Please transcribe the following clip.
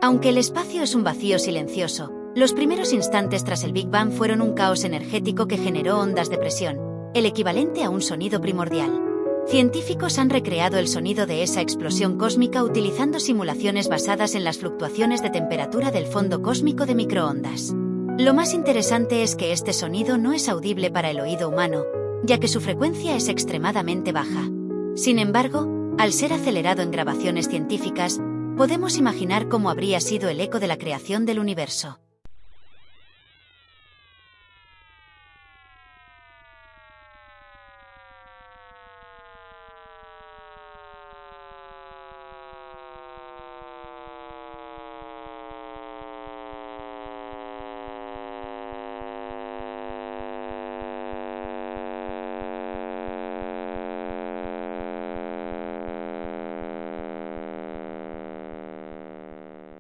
Aunque el espacio es un vacío silencioso, los primeros instantes tras el Big Bang fueron un caos energético que generó ondas de presión, el equivalente a un sonido primordial. Científicos han recreado el sonido de esa explosión cósmica utilizando simulaciones basadas en las fluctuaciones de temperatura del fondo cósmico de microondas. Lo más interesante es que este sonido no es audible para el oído humano, ya que su frecuencia es extremadamente baja. Sin embargo, al ser acelerado en grabaciones científicas, podemos imaginar cómo habría sido el eco de la creación del universo.